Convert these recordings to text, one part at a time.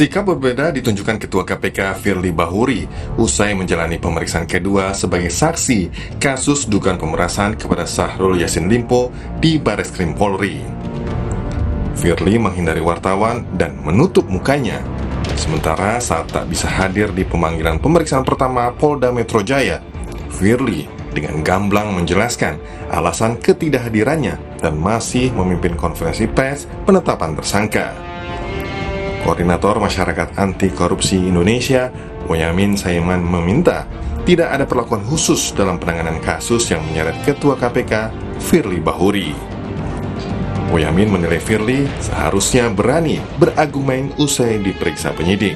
Sikap berbeda ditunjukkan Ketua KPK Firly Bahuri usai menjalani pemeriksaan kedua sebagai saksi kasus dugaan pemerasan kepada Syahrul Yassin Limpo di Bareskrim Polri. Firly menghindari wartawan dan menutup mukanya. Sementara saat tak bisa hadir di pemanggilan pemeriksaan pertama Polda Metro Jaya, Firly dengan gamblang menjelaskan alasan ketidakhadirannya dan masih memimpin konferensi pers penetapan tersangka. Koordinator Masyarakat Anti Korupsi Indonesia, Boyamin Saiman, meminta tidak ada perlakuan khusus dalam penanganan kasus yang menyeret Ketua KPK Firly Bahuri. Boyamin menilai Firly seharusnya berani berargumen usai diperiksa penyidik.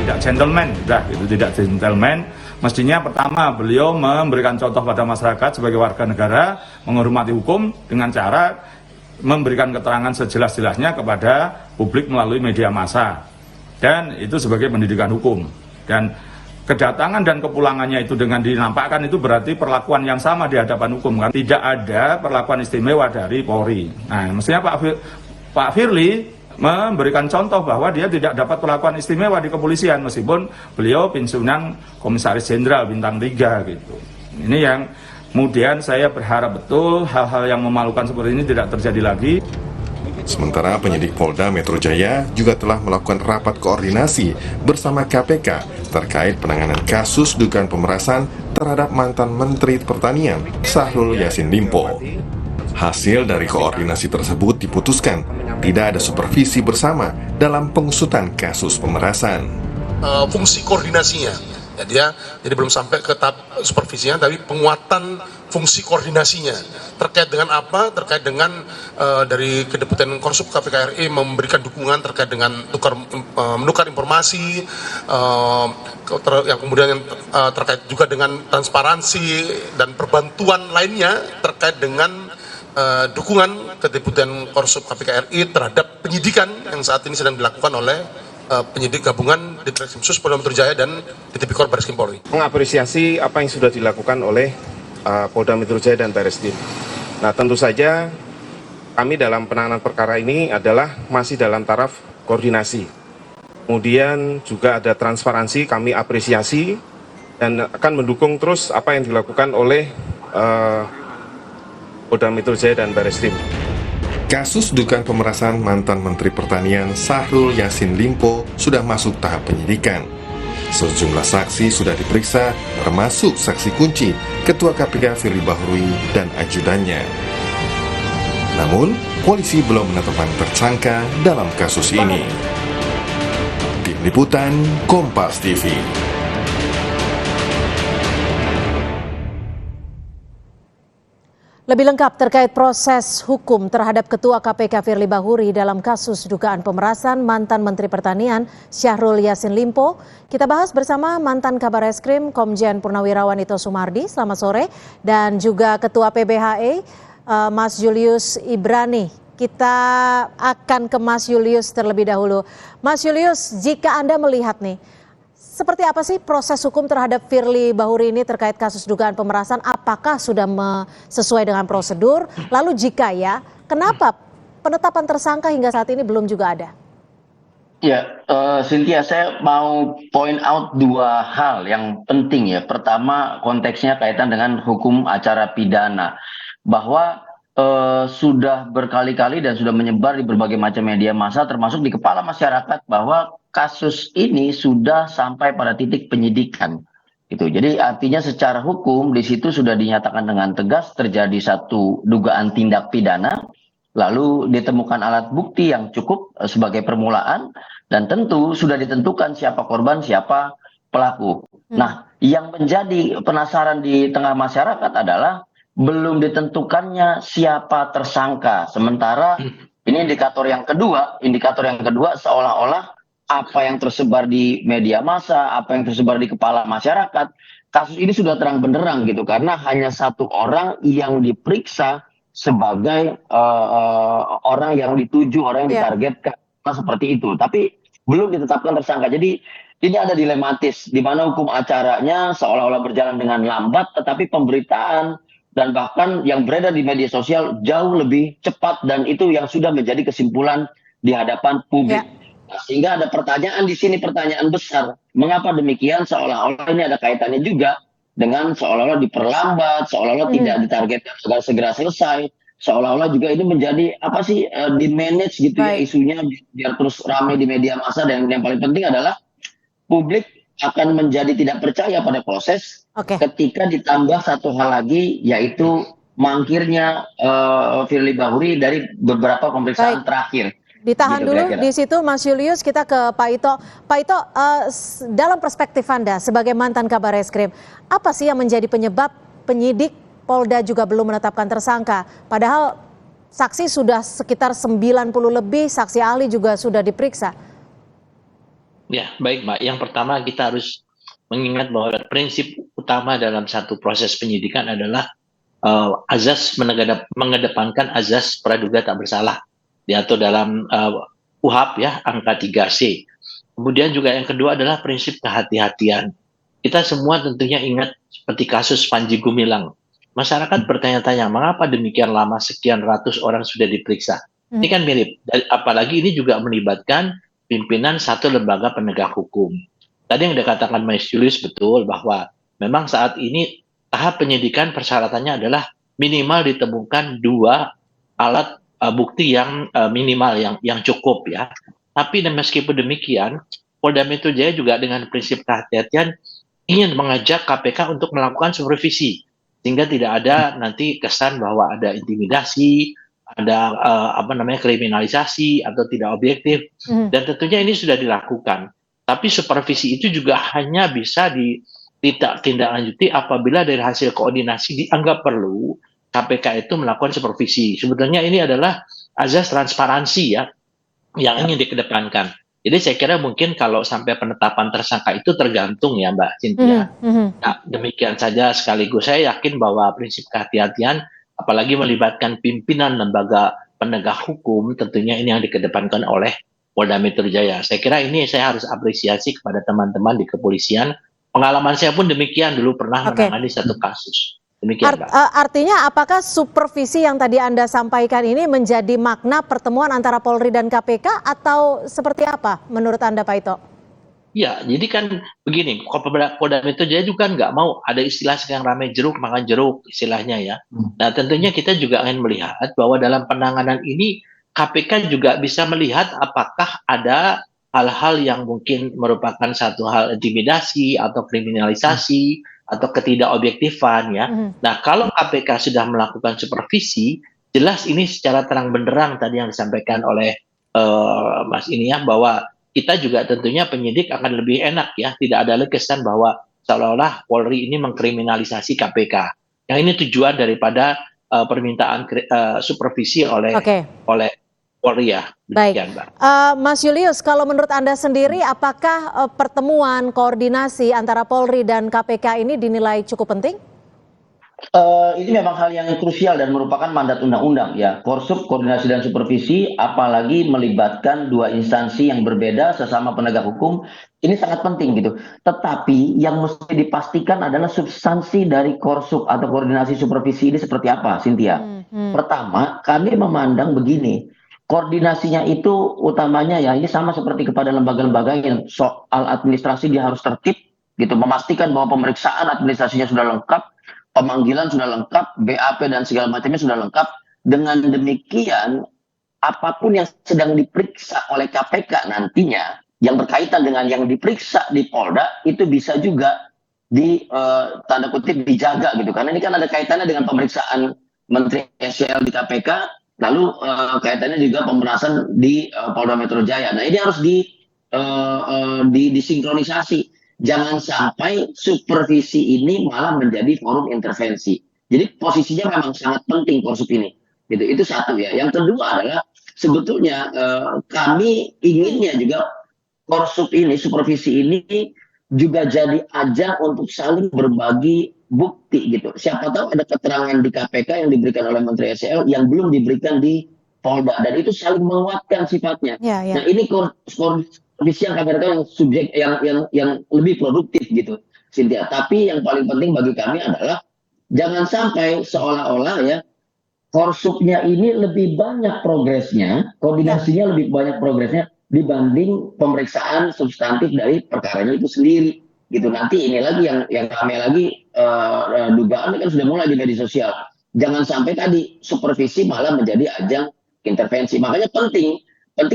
Tidak gentleman, itu tidak gentleman. Mestinya pertama beliau memberikan contoh pada masyarakat sebagai warga negara, menghormati hukum dengan cara memberikan keterangan sejelas-jelasnya kepada publik melalui media massa, dan itu sebagai pendidikan hukum. Dan kedatangan dan kepulangannya itu dengan dinampakkan itu berarti perlakuan yang sama di hadapan hukum, kan? Tidak ada perlakuan istimewa dari Polri. Nah, mestinya Pak Firly memberikan contoh bahwa dia tidak dapat perlakuan istimewa di kepolisian meskipun beliau pensiunan Komisaris Jenderal bintang 3 gitu. Ini yang kemudian saya berharap betul hal-hal yang memalukan seperti ini tidak terjadi lagi. Sementara penyidik Polda Metro Jaya juga telah melakukan rapat koordinasi bersama KPK terkait penanganan kasus dugaan pemerasan terhadap mantan Menteri Pertanian Syahrul Yassin Limpo. Hasil dari koordinasi tersebut diputuskan tidak ada supervisi bersama dalam pengusutan kasus pemerasan. Fungsi koordinasinya, jadi belum sampai ke tahap supervisinya, tapi penguatan fungsi koordinasinya terkait dengan apa? Terkait dengan dari Kedeputian Korsup KPK RI memberikan dukungan terkait dengan menukar informasi, yang kemudian terkait juga dengan transparansi dan perbantuan lainnya terkait dengan dukungan Kedeputian Korsup KPK RI terhadap penyidikan yang saat ini sedang dilakukan oleh penyidik gabungan di Ditreskrimsus Polda Metro Jaya dan di Tipikor Bareskrim Polri. Mengapresiasi apa yang sudah dilakukan oleh Polda Metro Jaya dan Bareskrim. Nah, tentu saja kami dalam penanganan perkara ini adalah masih dalam taraf koordinasi. Kemudian juga ada transparansi, kami apresiasi dan akan mendukung terus apa yang dilakukan oleh Polda Metro Jaya dan Bareskrim. Kasus dugaan pemerasan mantan Menteri Pertanian Syahrul Yassin Limpo sudah masuk tahap penyidikan. Sejumlah saksi sudah diperiksa, termasuk saksi kunci Ketua KPK Firly Bahuri dan ajudannya. Namun, polisi belum menetapkan tersangka dalam kasus ini. Tim Liputan Kompas TV. Lebih lengkap terkait proses hukum terhadap Ketua KPK Firly Bahuri dalam kasus dugaan pemerasan mantan Menteri Pertanian Syahrul Yassin Limpo, kita bahas bersama mantan Kabar Eskrim Komjen Purnawirawan Ito Sumardi, selamat sore, dan juga Ketua PBHE Mas Julius Ibrani. Kita akan ke Mas Julius terlebih dahulu. Mas Julius, jika Anda melihat nih, seperti apa sih proses hukum terhadap Firly Bahuri ini terkait kasus dugaan pemerasan? Apakah sudah sesuai dengan prosedur? Lalu jika ya, kenapa penetapan tersangka hingga saat ini belum juga ada? Ya, Cynthia, saya mau point out dua hal yang penting ya. Pertama, konteksnya kaitan dengan hukum acara pidana. Bahwa sudah berkali-kali dan sudah menyebar di berbagai macam media massa, termasuk di kepala masyarakat, bahwa kasus ini sudah sampai pada titik penyidikan. Gitu. Jadi artinya secara hukum di situ sudah dinyatakan dengan tegas terjadi satu dugaan tindak pidana, lalu ditemukan alat bukti yang cukup sebagai permulaan, dan tentu sudah ditentukan siapa korban, siapa pelaku. Nah, yang menjadi penasaran di tengah masyarakat adalah belum ditentukannya siapa tersangka. Sementara ini indikator yang kedua seolah-olah apa yang tersebar di media massa, apa yang tersebar di kepala masyarakat, kasus ini sudah terang benderang gitu, karena hanya satu orang yang diperiksa sebagai orang yang dituju, orang yang ditargetkan, seperti itu. Tapi belum ditetapkan tersangka. Jadi ini ada dilematis, di mana hukum acaranya seolah-olah berjalan dengan lambat, tetapi pemberitaan dan bahkan yang beredar di media sosial jauh lebih cepat, dan itu yang sudah menjadi kesimpulan di hadapan publik. Nah, sehingga ada pertanyaan di sini, pertanyaan besar. Mengapa demikian? Seolah-olah ini ada kaitannya juga dengan seolah-olah diperlambat, seolah-olah tidak ditargetkan agar segera selesai, seolah-olah juga ini menjadi apa sih di manage gitu ya Baik. isunya biar terus ramai di media massa, dan yang paling penting adalah publik akan menjadi tidak percaya pada proses Oke. ketika ditambah satu hal lagi, yaitu mangkirnya Firly Bahuri dari beberapa pemeriksaan Baik. terakhir. Ditahan Gitu dulu kira-kira. di situ, Mas Julius. Kita ke Pak Ito. Pak Ito, dalam perspektif Anda sebagai mantan Kabar Eskrim, apa sih yang menjadi penyebab penyidik Polda juga belum menetapkan tersangka? Padahal saksi sudah sekitar 90 lebih, saksi ahli juga sudah diperiksa. Ya, baik Mbak. Yang pertama kita harus mengingat bahwa prinsip utama dalam satu proses penyidikan adalah azas mengedepankan azas praduga tak bersalah, diatur dalam UHAP ya, angka 3C. Kemudian juga yang kedua adalah prinsip kehati-hatian. Kita semua tentunya ingat seperti kasus Panji Gumilang. Masyarakat bertanya-tanya, mengapa demikian lama sekian ratus orang sudah diperiksa? Ini kan mirip, apalagi ini juga melibatkan pimpinan satu lembaga penegak hukum. Tadi yang dikatakan Mas Julius betul, bahwa memang saat ini tahap penyidikan persyaratannya adalah minimal ditemukan 2 alat bukti yang minimal, yang cukup ya. Tapi meskipun demikian, Polda Metro Jaya juga dengan prinsip kehati-hatian ingin mengajak KPK untuk melakukan supervisi, sehingga tidak ada nanti kesan bahwa ada intimidasi, ada kriminalisasi atau tidak objektif. Dan tentunya ini sudah dilakukan. Tapi supervisi itu juga hanya bisa ditindaklanjuti apabila dari hasil koordinasi dianggap perlu KPK itu melakukan supervisi. Sebetulnya ini adalah azas transparansi ya yang ingin dikedepankan. Jadi saya kira mungkin kalau sampai penetapan tersangka itu tergantung ya Mbak Cynthia. Nah, demikian saja, sekaligus saya yakin bahwa prinsip kehati-hatian apalagi melibatkan pimpinan lembaga penegak hukum, tentunya ini yang dikedepankan oleh Polda Metro Jaya. Saya kira ini saya harus apresiasi kepada teman-teman di kepolisian. Pengalaman saya pun demikian, dulu pernah menangani satu kasus. Demikian, Mbak. Artinya apakah supervisi yang tadi Anda sampaikan ini menjadi makna pertemuan antara Polri dan KPK atau seperti apa menurut Anda, Pak Ito? Ya, jadi kan begini, Polda Metro Jaya juga nggak mau ada istilah sekarang ramai jeruk makan jeruk istilahnya ya. Nah, tentunya kita juga ingin melihat bahwa dalam penanganan ini KPK juga bisa melihat apakah ada hal-hal yang mungkin merupakan satu hal intimidasi atau kriminalisasi atau ketidakobjektifan ya. Nah, kalau KPK sudah melakukan supervisi, jelas ini secara terang benderang tadi yang disampaikan oleh Mas ini ya, bahwa kita juga tentunya penyidik akan lebih enak ya, tidak ada lagi kesan bahwa seolah-olah Polri ini mengkriminalisasi KPK. Yang ini tujuan daripada permintaan supervisi oleh Polri ya. Baik, Mbak. Mas Julius, kalau menurut Anda sendiri, apakah pertemuan koordinasi antara Polri dan KPK ini dinilai cukup penting? Ini memang hal yang krusial dan merupakan mandat undang-undang ya. Korsup, koordinasi dan supervisi, apalagi melibatkan 2 instansi yang berbeda sesama penegak hukum, ini sangat penting gitu. Tetapi yang mesti dipastikan adalah substansi dari korsup atau koordinasi supervisi ini seperti apa, Cynthia? Pertama, kami memandang begini, koordinasinya itu utamanya ya ini sama seperti kepada lembaga-lembaga yang soal administrasi dia harus tertib gitu, memastikan bahwa pemeriksaan administrasinya sudah lengkap, pemanggilan sudah lengkap, BAP dan segala macamnya sudah lengkap. Dengan demikian, apapun yang sedang diperiksa oleh KPK nantinya, yang berkaitan dengan yang diperiksa di Polda, itu bisa juga tanda kutip dijaga gitu. Karena ini kan ada kaitannya dengan pemeriksaan Menteri SCL di KPK, lalu kaitannya juga pemerasan di Polda Metro Jaya. Nah, ini harus disinkronisasi. Jangan sampai supervisi ini malah menjadi forum intervensi. Jadi posisinya memang sangat penting korsup ini. Gitu. Itu satu ya. Yang kedua adalah sebetulnya kami inginnya juga korsup ini, supervisi ini juga jadi ajang untuk saling berbagi bukti gitu. Siapa tahu ada keterangan di KPK yang diberikan oleh Menteri SCL yang belum diberikan di Polda, dan itu saling menguatkan sifatnya. Nah, ini visi yang kami yang subjek yang lebih produktif gitu, Cynthia. Tapi yang paling penting bagi kami adalah jangan sampai seolah-olah ya korsupnya ini lebih banyak progresnya, koordinasinya lebih banyak progresnya dibanding pemeriksaan substantif dari perkaranya itu sendiri gitu. Nanti ini lagi yang ramai lagi dugaan kan sudah mulai di media sosial. Jangan sampai tadi supervisi malah menjadi ajang intervensi. Makanya penting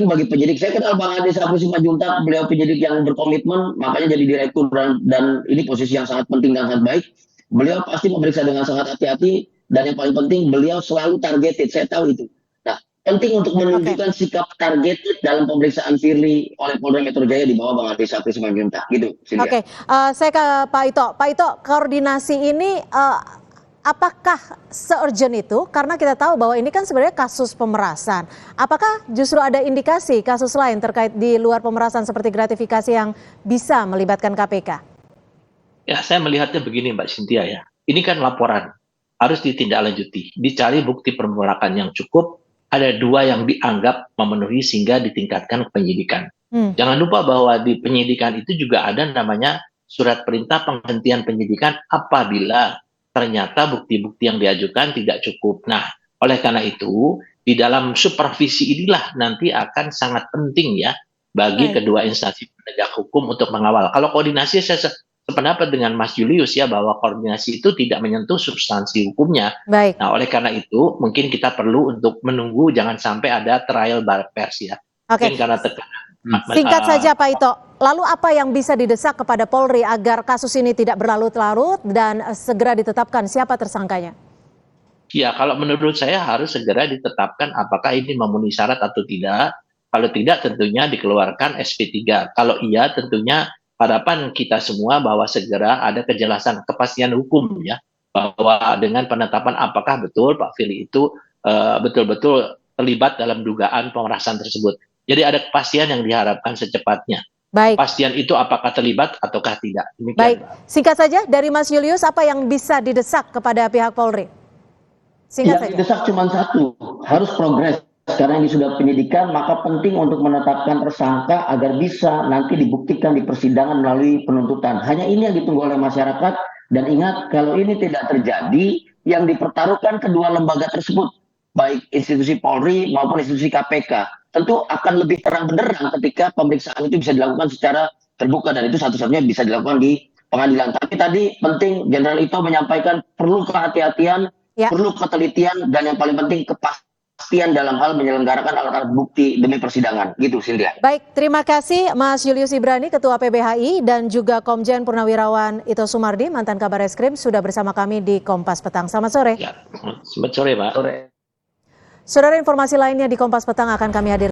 bagi penyidik. Saya kenal Bang Ade Sapri Simanjuntak, beliau penyidik yang berkomitmen, makanya jadi direktur dan ini posisi yang sangat penting dan sangat baik. Beliau pasti memeriksa dengan sangat hati-hati dan yang paling penting beliau selalu targeted. Saya tahu itu. Nah, penting untuk menunjukkan sikap targeted dalam pemeriksaan Firly oleh Polda Metro Jaya di bawah Bang Ade Sapri Simanjuntak. Gitu. Oke, saya ke Pak Ito. Pak Ito, koordinasi ini apakah se-urgent itu? Karena kita tahu bahwa ini kan sebenarnya kasus pemerasan. Apakah justru ada indikasi kasus lain terkait di luar pemerasan seperti gratifikasi yang bisa melibatkan KPK? Ya, saya melihatnya begini Mbak Cynthia ya. Ini kan laporan, harus ditindaklanjuti. Dicari bukti permulaan yang cukup, ada 2 yang dianggap memenuhi sehingga ditingkatkan ke penyidikan. Jangan lupa bahwa di penyidikan itu juga ada namanya surat perintah penghentian penyidikan apabila ternyata bukti-bukti yang diajukan tidak cukup. Nah, oleh karena itu, di dalam supervisi inilah nanti akan sangat penting ya bagi kedua instansi penegak hukum untuk mengawal. Kalau koordinasi saya sependapat dengan Mas Julius ya bahwa koordinasi itu tidak menyentuh substansi hukumnya. Baik. Nah, oleh karena itu mungkin kita perlu untuk menunggu jangan sampai ada trial by pers ya. Oke. Mungkin karena tekanan. Singkat saja Pak Ito, lalu apa yang bisa didesak kepada Polri agar kasus ini tidak berlarut-larut dan segera ditetapkan siapa tersangkanya? Ya, kalau menurut saya harus segera ditetapkan apakah ini memenuhi syarat atau tidak. Kalau tidak tentunya dikeluarkan SP3. Kalau iya tentunya harapan kita semua bahwa segera ada kejelasan kepastian hukum ya. Bahwa dengan penetapan apakah betul Pak Firly itu betul-betul terlibat dalam dugaan pemerasan tersebut. Jadi ada kepastian yang diharapkan secepatnya. Baik. Kepastian itu apakah terlibat ataukah tidak. Demikian. Baik, singkat saja dari Mas Julius apa yang bisa didesak kepada pihak Polri? Singkat saja. Yang didesak cuma satu, harus progres. Karena ini sudah penyidikan, maka penting untuk menetapkan tersangka agar bisa nanti dibuktikan di persidangan melalui penuntutan. Hanya ini yang ditunggu oleh masyarakat. Dan ingat, kalau ini tidak terjadi, yang dipertaruhkan kedua lembaga tersebut, baik institusi Polri maupun institusi KPK, tentu akan lebih terang benderang ketika pemeriksaan itu bisa dilakukan secara terbuka dan itu satu-satunya bisa dilakukan di pengadilan. Tapi tadi penting Jenderal Ito menyampaikan perlu kehati-hatian, perlu ketelitian dan yang paling penting kepastian dalam hal menyelenggarakan alat-alat bukti demi persidangan. Gitu, Cynthia. Baik, terima kasih Mas Julius Ibrani, Ketua PBHI dan juga Komjen Purnawirawan Ito Sumardi, mantan Kabar Eskrim sudah bersama kami di Kompas Petang. Selamat sore. Ya, selamat sore Pak. Saudara, informasi lainnya di Kompas Petang akan kami hadirkan.